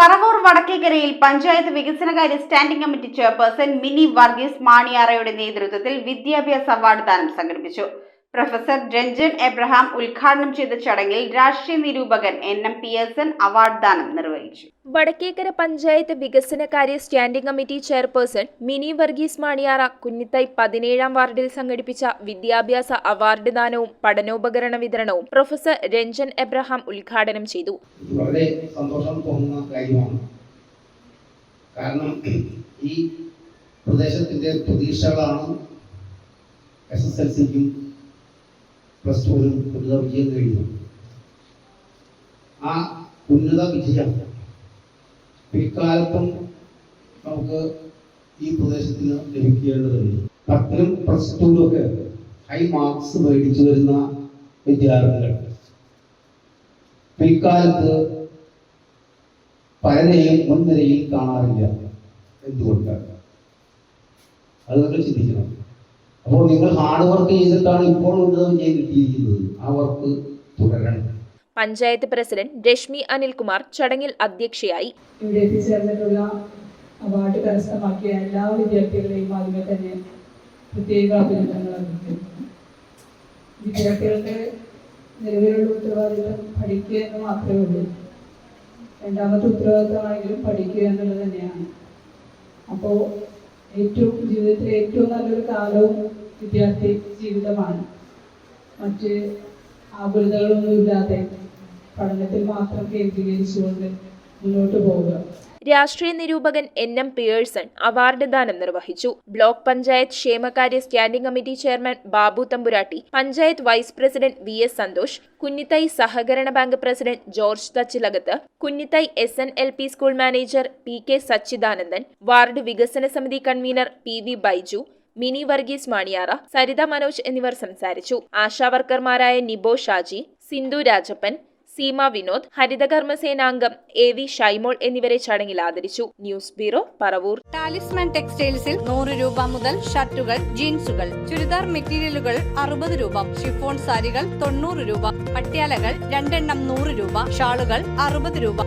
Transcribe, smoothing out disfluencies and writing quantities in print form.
പറവൂർ വടക്കേക്കരയിൽ പഞ്ചായത്ത് വികസനകാര്യ standing committee chairperson Mini Varghese മാണിയാറയുടെ നേതൃത്വത്തിൽ വിദ്യാഭ്യാസ അവാർഡ് ദാനം സംഘടിപ്പിച്ചു. പ്രൊഫസർ രഞ്ജൻ എബ്രഹാം ഉദ്ഘാടനം ചെയ്ത ചടങ്ങിൽ രാഷ്ട്രീയ നിരൂപകൻ NM പിയേഴ്സൺ അവാർഡ് ദാനം നിർവഹിച്ചു. വടക്കേക്കര പഞ്ചായത്ത് വികസനകാര്യ standing committee chairperson Mini Varghese Maniyara Kunnithai 17-ാം വാർഡിൽ സംഘടിപ്പിച്ച വിദ്യാഭ്യാസ അവാർഡ് ദാനവും പഠനോപകരണ വിതരണവും പ്രൊഫസർ രഞ്ജൻ എബ്രഹാം ഉദ്ഘാടനം ചെയ്തു. വളരെ സന്തോഷം തോന്നുന്ന കാര്യമാണ്. കാരണം ഈ പ്രദേശത്തിന്റെ പ്രതീക്ഷകളാണ് SSLCക്കും +2 ഉന്നത വിജയം കഴിഞ്ഞു. ആ ഉന്നത വിജയം പിൽക്കാലത്തും നമുക്ക് ഈ പ്രദേശത്തിന് ലഭിക്കേണ്ടതുണ്ട്. 10ലും +2ലും ഒക്കെ ഹൈ മാർക്സ് മേടിച്ചു വരുന്ന വിദ്യാർത്ഥികൾ പിൽക്കാലത്ത് പലരെയും മുൻനിരയിൽ കാണാറില്ല. എന്തുകൊണ്ടാണ്? അത് നിങ്ങൾ ചിന്തിക്കണം. അപ്പോൾ നിങ്ങൾ ഹാർഡ് വർക്ക് ചെയ്തിട്ടാണ് ഇപ്പോൾ ഉന്നത വിജയം കിട്ടിയിരിക്കുന്നത്. ആ വർക്ക് തുടരണം. പഞ്ചായത്ത് പ്രസിഡന്റ് രശ്മി അനിൽകുമാർ ചടങ്ങിൽ അധ്യക്ഷയായി. ഇവിടെ എത്തിച്ചേർന്നിട്ടുള്ള അവാർഡ് കരസ്ഥമാക്കിയ എല്ലാ വിദ്യാർത്ഥികളെയും ആദ്യമേ തന്നെ പ്രത്യേക അഭിനന്ദനങ്ങൾ അറിയിക്കുന്നു. വിദ്യാർത്ഥികൾക്ക് നിലവിലുള്ള ഉത്തരവാദിത്വം പഠിക്കുക എന്ന് മാത്രമേ ഉള്ളൂ. രണ്ടാമത്തെ ഉത്തരവാദിത്തമാണെങ്കിലും പഠിക്കുക എന്നുള്ളത് തന്നെയാണ്. അപ്പോൾ ജീവിതത്തിലെ ഏറ്റവും നല്ലൊരു കാലവും വിദ്യാർത്ഥി ജീവിതമാണ്. മറ്റ് ആകുലതകളൊന്നുമില്ലാതെ പഠനത്തിൽ മാത്രം കേന്ദ്രീകരിച്ചുകൊണ്ട് മുന്നോട്ട് പോവുക. രാഷ്ട്രീയ നിരൂപകൻ NM പിയേഴ്സൺ അവാർഡ് ദാനം നിർവഹിച്ചു. ബ്ലോക്ക് പഞ്ചായത്ത് ക്ഷേമകാര്യ standing committee chairman Babu Thamburatti, panchayat vice president VS Santhosh, Kunnithai സഹകരണ bank president George Thachilakath, Kunnithai SNLP school manager PK Sachidanandan, ward വികസന സമിതി കൺവീനർ PV ബൈജു, മിനി വർഗീസ് മാണിയാറ, സരിത മനോജ് എന്നിവർ സംസാരിച്ചു. ആശാവർക്കർമാരായ നിബോ ഷാജി, സിന്ധു രാജപ്പൻ, സീമ വിനോദ്, ഹരിതകർമ്മസേനാംഗം AV ഷൈമോൾ എന്നിവരെ ചടങ്ങിൽ ആദരിച്ചു. News bureau, Paravur. ടാലിസ്മാൻ ടെക്സ്റ്റൈൽസിൽ 100 രൂപ മുതൽ ഷർട്ടുകൾ, ജീൻസുകൾ, ചുരിദാർ മെറ്റീരിയലുകൾ 60 രൂപ, ഷിഫോൺ സാരികൾ 90 രൂപ, പട്യാലകൾ 2 എണ്ണം 100 രൂപ, ഷാളുകൾ 60 രൂപ.